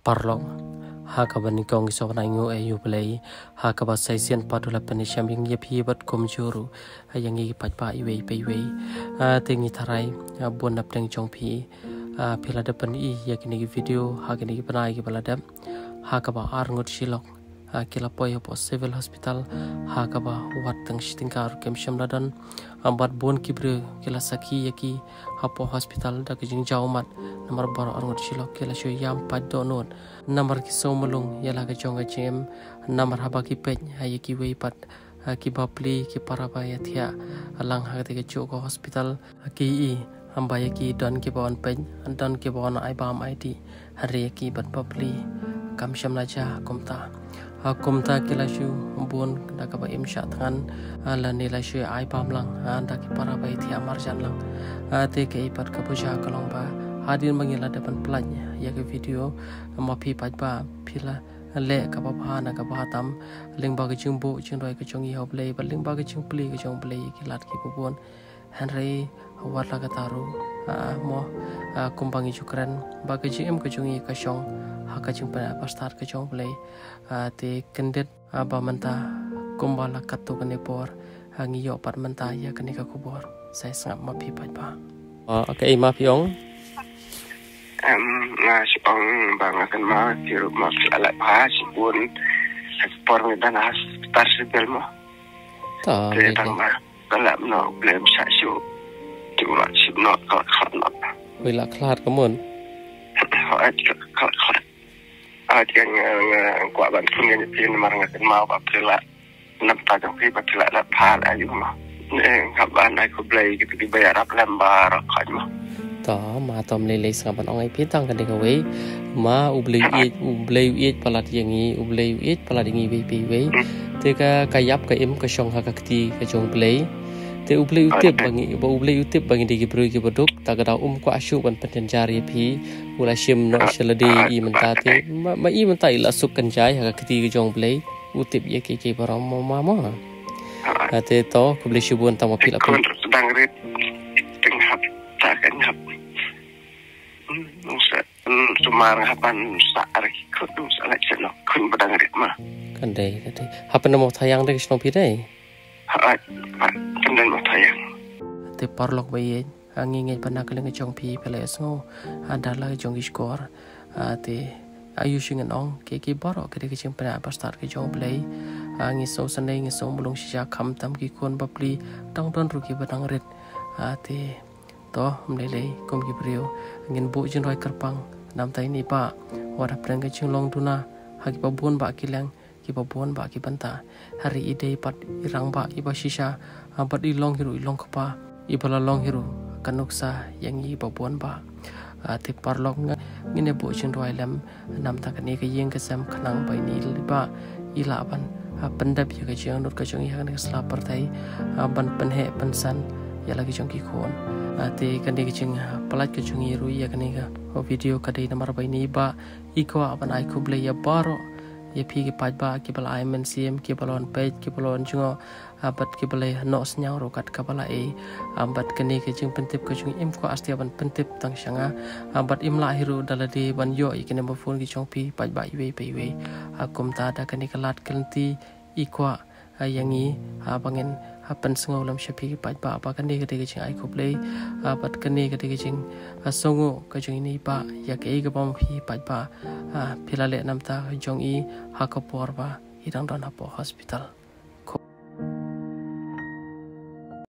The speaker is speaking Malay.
Parlong Hakabani kong isobanango ayu play hakaba saisian padula penisham yang yepi bat komjuru yang yi patpa iwe peiwe tingi tarai bon nap teng chongpi pila depan I yakini video hakini panai ki baladap hakaba arngot silok kila poyo po civil hospital hakaba wat teng shitingkar kemsham ladan ambat bon kibre kila saki yaki hapo hospital da kijing jaumat nomor bar arngot silok kila shoy yam padonot nomor ki somulung yala ka jonga jem nomor habaki pej hayaki weipat ki bapli ki parabaya thia alang hagate ke joko hospital ki ambaya ki don ki bawon pej don ki bawon ai bam ID hari ki bat bapli kamsham laja kumta kila shu bun da ka ba imsha tangan ala nila shu ai bam lang da ki parabaya thia marjan lang te ke ipat ka puja kalong ba hadir mangila depan pelanya ya ke video mapi pajba pila le ka bapana ka batam ling ba ke jingbu jingdoi ke jongi hoblei ba ling ba ke jingpli ke jongblei ki lat ki bubun henry warla ka taru mo kumbangi jukran ba ke jim ke jongi ka shong ha ka jingpa pastar ke jongblei te kendet ba menta kumbala katu ke nepor hangi yo pat menta ya ke ka kubor saya sangat mapi pajba okay mapi ong si ong bang akan mau di rumah alat bahas pun ekspor dan hospital sibel mo. Tak. Tentang kalau no belum sasu cuma sib no kalau. Bila kelar kemun. Yang kuat bantuan yang pin marang akan mau apabila nampak yang pin apabila ada hal ayu mah. Kapan aku beli gitu dibayar apa lembar kan mah. Ta ma tom lele sangapan ongai pitang kan deka wei ma ublei it palat yangi ublei it palat yangi wei pi wei te ka kayap ka im ka shong ha ka kti ka jong play te ublei utip bangi digi bru ki boduk ta ga ko asyu ban pen jari pi ula shim no shalade I menta te ma I menta ila suk kan jai ha ka kti ka jong play utip ye ke baram ma te to ko blei shubun ta ma pila pun sedang rit tengah tak kenyap Sumarang hapan saar kudu salah ceno kun badang ritma. Kandai. Hapan mau tayang dek snow pidai. Kandai mau tayang. Te parlok bayi angin panak leng jong pi pele snow ada lagi jong iskor. Te ayu singan ong kiki borok kede kecing pena pastar ke jong play. Angin so sanai angin so mulung sisa kam tam ki kon bapli dang don ruki badang rit. Te toh melelei kom gibriu ngin bu jin roi kerpang nam tai ni pa wara preng ke long tuna hagi babun ba kilang ki babun ba ki banta hari ide pat irang ba iba sisa ampat ilong hiru ilong kapa ibala long hiru kanuksa yang I babun ba te parlok ngine bu jin roi lam nam ta kan ke yeng ke sam khanang bai ni liba ila ban pendap ya ke jeng nur ke jeng yang ke slapar tai ban penhe pensan ya lagi jong ki kon te kande kicing palat ke jungi ru ya kane ga video kadai namar bai ni ba iko aban ai kuble ya baro ya pi ki pajba ki bala ai men cm ki balon page ki balon jungo abat ki bala no snyang ro kat kabala ambat kane ke jing pentip ke jungi im ko asti aban pentip tang shanga ambat imla hiru dalade ban yo ikene mo phone ki chong pi pajba iwe pe iwe akum ta da kane kalat kelti iko yangi abangin hapan sengolam syapi pajba apa kan dia ketika cing ai kuplay apat kene ketika cing songo ka jong ini ba ya ke ga bom phi pajba pilale namta jong I hakapor ba idang don hapo hospital